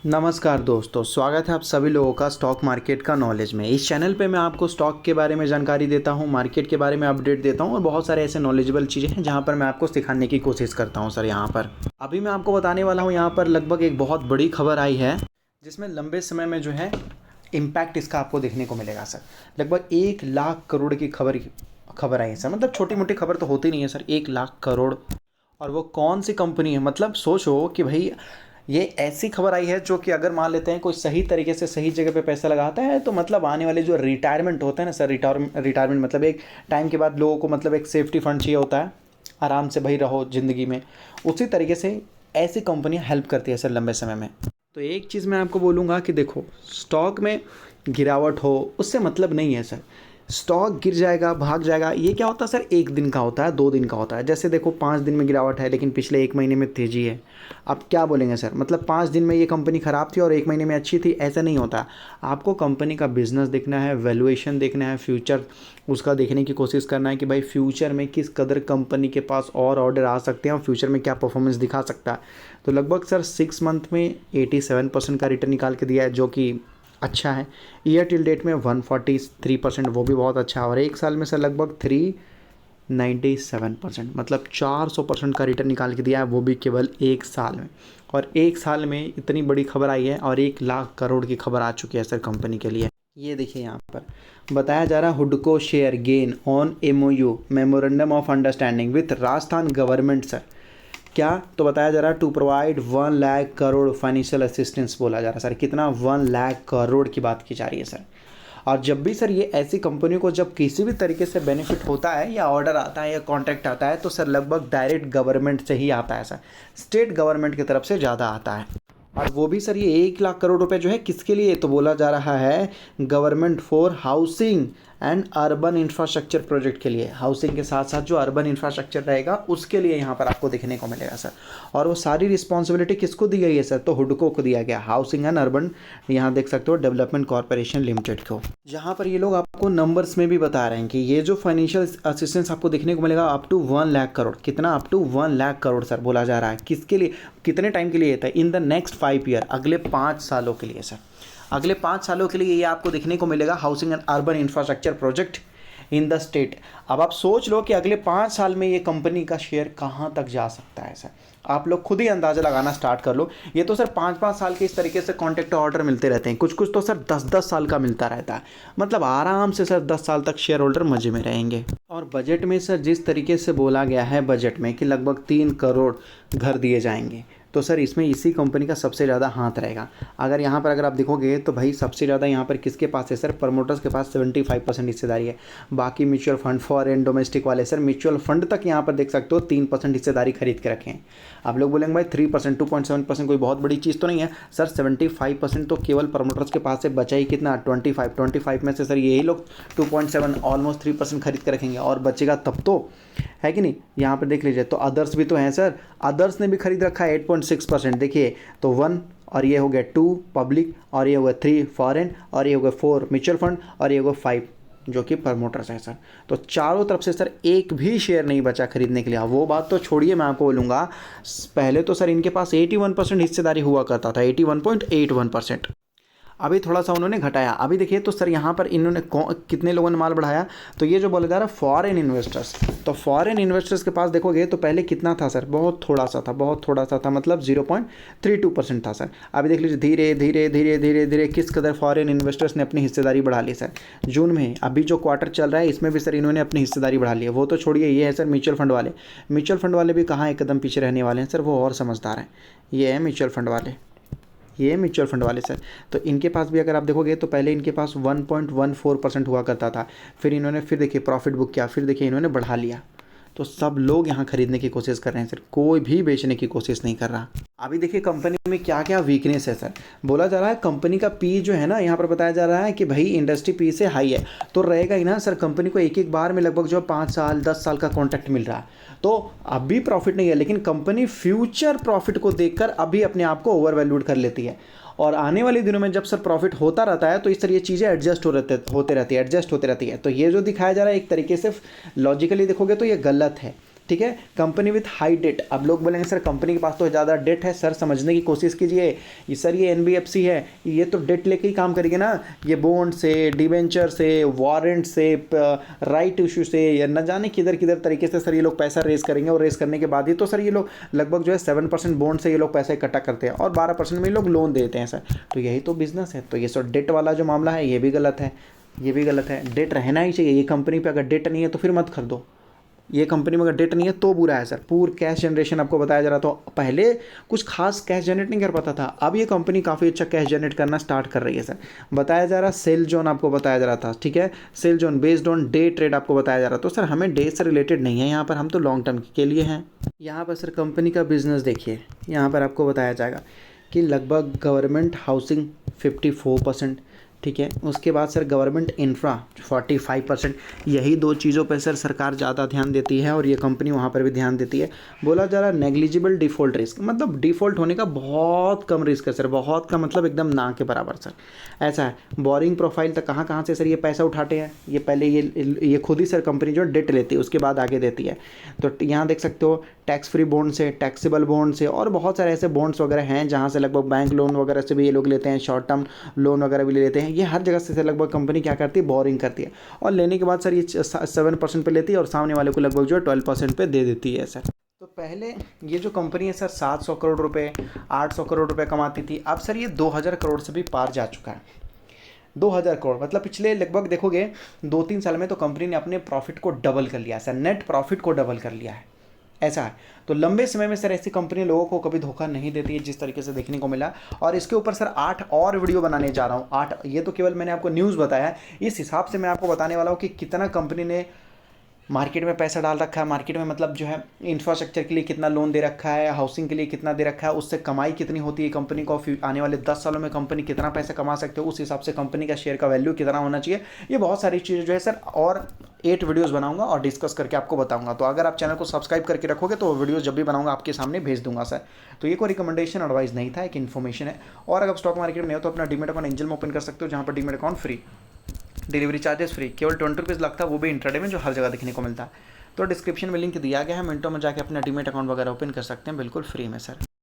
नमस्कार दोस्तों, स्वागत है आप सभी लोगों का स्टॉक मार्केट का नॉलेज में। इस चैनल पे मैं आपको स्टॉक के बारे में जानकारी देता हूँ, मार्केट के बारे में अपडेट देता हूँ और बहुत सारे ऐसे नॉलेजेबल चीज़ें हैं जहाँ पर मैं आपको सिखाने की कोशिश करता हूँ सर। यहाँ पर अभी मैं आपको बताने वाला हूँ, यहाँ पर लगभग एक बहुत बड़ी खबर आई है जिसमें लंबे समय में जो है इम्पैक्ट इसका आपको देखने को मिलेगा सर। लगभग 1 लाख करोड़ की खबर आई है सर। मतलब छोटी मोटी खबर तो होती नहीं है सर, 1 लाख करोड़। और वो कौन सी कंपनी है, मतलब सोचो कि भाई ये ऐसी खबर आई है जो कि अगर मान लेते हैं कोई सही तरीके से सही जगह पे पैसा लगाता है तो मतलब आने वाले जो रिटायरमेंट होते हैं ना सर, रिटायरमेंट मतलब एक टाइम के बाद लोगों को मतलब एक सेफ्टी फंड चाहिए होता है, आराम से भाई रहो ज़िंदगी में। उसी तरीके से ऐसी कंपनियां हेल्प करती है सर लंबे समय में। तो एक चीज़ मैं आपको बोलूँगा कि देखो, स्टॉक में गिरावट हो उससे मतलब नहीं है सर। स्टॉक गिर जाएगा, भाग जाएगा, ये क्या होता है सर, 1 दिन का होता है, 2 दिन का होता है। जैसे देखो 5 दिन में गिरावट है लेकिन पिछले 1 महीने में तेज़ी है। अब क्या बोलेंगे सर, मतलब 5 दिन में ये कंपनी ख़राब थी और 1 महीने में अच्छी थी, ऐसा नहीं होता। आपको कंपनी का बिजनेस देखना है, वैल्यूएशन देखना है, फ्यूचर उसका देखने की कोशिश करना है कि भाई फ्यूचर में किस कदर कंपनी के पास और ऑर्डर आ सकते हैं और फ्यूचर में क्या परफॉर्मेंस दिखा सकता है। तो लगभग सर 6 मंथ में 87% का रिटर्न निकाल के दिया है, जो कि अच्छा है। ईयर टिल डेट में 143%, वो भी बहुत अच्छा है। और 1 साल में सर लगभग 397%, मतलब 400% का रिटर्न निकाल के दिया है, वो भी केवल 1 साल में। और 1 साल में इतनी बड़ी खबर आई है और 1 लाख करोड़ की खबर आ चुकी है सर कंपनी के लिए। ये देखिए यहाँ पर बताया जा रहा है, हुडको share gain on MOU memorandum of understanding with Rajasthan government sir. क्या तो बताया जा रहा है to provide 1 lakh crore financial assistance बोला जा रहा है सर। कितना, 1 लाख करोड़ की बात की जा रही है सर। और जब भी सर ये ऐसी कंपनियों को जब किसी भी तरीके से बेनिफिट होता है या ऑर्डर आता है या कॉन्ट्रैक्ट आता है तो सर लगभग डायरेक्ट गवर्नमेंट से ही आता है सर, स्टेट गवर्नमेंट की तरफ से ज़्यादा आता है। और वो भी सर ये 1 लाख करोड़ रुपए जो है किसके लिए, तो बोला जा रहा है government for housing and urban infrastructure project के लिए। हाउसिंग के साथ साथ जो अर्बन इंफ्रास्ट्रक्चर रहेगा उसके लिए यहाँ पर आपको देखने को मिलेगा सर। और वो सारी रिस्पॉन्सिबिलिटी किसको दी गई है सर, तो हुडको को दिया गया, हाउसिंग एंड अर्बन, यहाँ देख सकते हो, डेवलपमेंट कॉर्पोरेशन लिमिटेड को। जहाँ पर ये लोग आपको नंबर्स में भी बता रहे हैं कि ये जो फाइनेंशियल असिस्टेंस आपको देखने को मिलेगा अप टू 1 लाख करोड़। कितना, up to 1 lakh crore sir बोला जा रहा है। किसके लिए, कितने टाइम के लिए था, इन द नेक्स्ट 5 ईयर, अगले 5 सालों के लिए सर। अगले 5 सालों के लिए ये आपको देखने को मिलेगा housing and urban infrastructure project in the state. अब आप सोच लो कि अगले 5 साल में ये कंपनी का शेयर कहाँ तक जा सकता है सर। आप लोग खुद ही अंदाज़ा लगाना स्टार्ट कर लो। ये तो सर 5-5 साल के इस तरीके से कॉन्ट्रैक्ट ऑर्डर मिलते रहते हैं, कुछ कुछ तो सर 10-10 साल का मिलता रहता है। मतलब आराम से सर 10 साल तक शेयर होल्डर मजे में रहेंगे। और बजट में सर जिस तरीके से बोला गया है बजट में कि लगभग 3 करोड़ घर दिए जाएंगे, तो सर इसमें इसी कंपनी का सबसे ज़्यादा हाथ रहेगा। अगर यहाँ पर अगर आप देखोगे तो भाई सबसे ज़्यादा यहाँ पर किसके पास है सर, प्रमोटर्स के पास 75% हिस्सेदारी है। बाकी म्यूचुअल फंड, फॉरेन, डोमेस्टिक वाले सर म्यूचुअल फंड तक यहाँ पर देख सकते हो 3% हिस्सेदारी खरीद के रखे हैं। आप लोग बोलेंगे भाई 3%, 2.7% कोई बहुत बड़ी चीज़ तो नहीं है सर। 75% तो केवल प्रमोटर्स के पास है, बचा ही कितना, 25 में से सर यही लोग 2.7 ऑलमोस्ट 3% खरीद के रखेंगे और बचेगा तब तो, है कि नहीं। यहाँ पर देख लीजिए तो अदर्स भी तो हैं सर, अदर्स ने भी खरीद रखा है 8.6%। देखिए तो 1 और ये हो गया 2 पब्लिक और ये हो गया 3 फॉरेन और ये हो गया 4 म्यूचुअल फंड और ये हो गया 5 जो कि प्रमोटर्स है सर। तो चारों तरफ से सर एक भी शेयर नहीं बचा खरीदने के लिए। वो बात तो छोड़िए, मैं आपको बोलूँगा पहले तो सर इनके पास 81% हिस्सेदारी हुआ करता था, 81.81%। अभी थोड़ा सा उन्होंने घटाया। अभी देखिए तो सर यहाँ पर इन्होंने कितने लोगों ने माल बढ़ाया, तो ये जो बोला जा रहा है फॉरेन इन्वेस्टर्स, तो फॉरेन इन्वेस्टर्स के पास देखोगे तो पहले कितना था सर, बहुत थोड़ा सा था, बहुत थोड़ा सा था, मतलब 0.32% था सर। अभी देख लीजिए धीरे धीरे धीरे धीरे धीरे किस कदर फॉरेन इन्वेस्टर्स ने अपनी हिस्सेदारी बढ़ा ली सर। जून में अभी जो क्वार्टर चल रहा है इसमें भी सर इन्होंने अपनी हिस्सेदारी बढ़ा ली है। वो तो छोड़िए, ये है सर म्यूचुअल फंड वाले। म्यूचुअल फंड वाले भी कहाँ एक कदम पीछे रहने वाले हैं सर, वो और समझदार हैं। ये है म्यूचुअल फंड वाले, ये म्यूचुअल फंड वाले सर। तो इनके पास भी अगर आप देखोगे तो पहले इनके पास 1.14% हुआ करता था, फिर इन्होंने फिर देखिए प्रॉफिट बुक किया, फिर देखिए इन्होंने बढ़ा लिया। तो सब लोग यहाँ खरीदने की कोशिश कर रहे हैं सर, कोई भी बेचने की कोशिश नहीं कर रहा। अभी देखिए कंपनी में क्या क्या वीकनेस है सर। बोला जा रहा है कंपनी का पी जो है ना, यहाँ पर बताया जा रहा है कि भाई इंडस्ट्री पी से हाई है, तो रहेगा ही ना सर। कंपनी को एक एक बार में लगभग जो 5 साल 10 साल का कॉन्ट्रैक्ट मिल रहा है, तो अभी प्रॉफिट नहीं है, लेकिन कंपनी फ्यूचर प्रॉफिट को देखकर अभी अपने आप को ओवर वैल्यूड कर लेती है। और आने वाले दिनों में जब सर प्रॉफिट होता रहता है तो इस तरह ये चीज़ें एडजस्ट होते रहती है। तो ये जो दिखाया जा रहा है एक तरीके से लॉजिकली देखोगे तो ये गलत है। ठीक है। कंपनी विथ हाई डेट, अब लोग बोलेंगे सर कंपनी के पास तो ज़्यादा डेट है, सर समझने की कोशिश कीजिए। ये सर ये एनबीएफसी है, ये तो डेट लेके ही काम करेगी ना, ये बॉन्ड से, डिवेंचर से, वारंट से, राइट इशू से, या न जाने किधर किधर तरीके से सर ये लोग पैसा रेस करेंगे। और रेस करने के बाद ही तो सर ये लोग लगभग जो है 7% बॉन्ड से ये लोग पैसा इकट्ठा करते हैं और 12% में ये लोग लोन देते हैं सर। तो यही तो बिजनेस है। तो ये सर डेट वाला जो मामला है ये भी गलत है, ये भी गलत है। डेट रहना ही चाहिए। ये कंपनी पे अगर डेट नहीं है तो फिर मत खरीदो। ये कंपनी में अगर डेट नहीं है तो बुरा है सर। पूर कैश जनरेशन आपको बताया जा रहा, तो पहले कुछ खास कैश जनरेट नहीं कर पाता था, अब ये कंपनी काफ़ी अच्छा कैश जनरेट करना स्टार्ट कर रही है सर। बताया जा रहा सेल जोन आपको बताया जा रहा था, ठीक है, sell zone based on day trade आपको बताया जा रहा। तो सर हमें डे से रिलेटेड नहीं है यहाँ पर, हम तो लॉन्ग टर्म के लिए हैं। यहाँ पर सर कंपनी का बिजनेस देखिए, यहाँ पर आपको बताया जाएगा कि लगभग गवर्नमेंट हाउसिंग 54%, ठीक है। उसके बाद सर गवर्नमेंट इंफ्रा 45%। यही दो चीज़ों पर सर सरकार ज़्यादा ध्यान देती है और ये कंपनी वहाँ पर भी ध्यान देती है। बोला जा रहा नेग्लिजिबल डिफ़ॉल्ट रिस्क, मतलब डिफ़ॉल्ट होने का बहुत कम रिस्क है सर, बहुत कम मतलब एकदम ना के बराबर सर। ऐसा है। बोरिंग प्रोफाइल तक कहाँ से सर ये पैसा उठाते हैं, ये पहले ये खुद ही सर कंपनी जो डेट लेती है उसके बाद आगे देती है। तो यहाँ देख सकते हो टैक्स फ्री बॉन्ड से, टैक्सेबल बॉन्ड से, और बहुत सारे ऐसे बॉन्ड्स वगैरह हैं जहाँ से लगभग बैंक लोन वगैरह से भी ये लोग लेते हैं, शॉर्ट टर्म लोन वगैरह भी ले लेते हैं। ये हर जगह से लगभग कंपनी क्या करती है, बोरिंग करती है, और लेने के बाद सर ये 7% पे लेती है और सामने वाले को लगभग जो है 12% पे दे देती है सर। तो पहले ये जो कंपनी है सर 700 करोड़ रुपए, 800 करोड़ रुपए कमाती थी, अब सर ये 2000 करोड़ से भी पार जा चुका है। 2000 करोड़ मतलब पिछले लगभग देखोगे 2-3 साल में तो कंपनी ने अपने प्रॉफिट को डबल कर लिया सर, नेट प्रॉफिट को डबल कर लिया है। ऐसा है। तो लंबे समय में सर ऐसी कंपनी लोगों को कभी धोखा नहीं देती है जिस तरीके से देखने को मिला। और इसके ऊपर सर 8 और वीडियो बनाने जा रहा हूँ। 8, ये तो केवल मैंने आपको न्यूज़ बताया है, इस हिसाब से मैं आपको बताने वाला हूँ कि कितना कंपनी ने मार्केट में पैसा डाल रखा है, मार्केट में मतलब जो है इंफ्रास्ट्रक्चर के लिए कितना लोन दे रखा है, हाउसिंग के लिए कितना दे रखा है, उससे कमाई कितनी होती है कंपनी को, आने वाले 10 सालों में कंपनी कितना पैसा कमा सकते हो, उस हिसाब से कंपनी का शेयर का वैल्यू कितना होना चाहिए। ये बहुत सारी चीज़ें जो है सर, और 8 वीडियोस बनाऊंगा और डिस्कस करके आपको बताऊंगा। तो अगर आप चैनल को सब्सक्राइब करके रखोगे तो वीडियोस जब भी बनाऊंगा आपके सामने भेज दूंगा सर। तो ये कोई रिकमेंडेशन एडवाइस नहीं था, एक इन्फॉर्मेशन है। और अगर स्टॉक मार्केट में हो तो अपना डीमेट अकाउंट एंजल में ओपन कर सकते हो, जहाँ पर demat account free, delivery charges free, केवल 20 रुपीज़ लगता है, वो भी इंट्राडे में, जो हर जगह देखने को मिलता है। तो डिस्क्रिप्शन में लिंक दिया गया है, मिनटों में जाके अपना डीमेट अकाउंट वगैरह ओपन कर सकते हैं बिल्कुल फ्री में सर।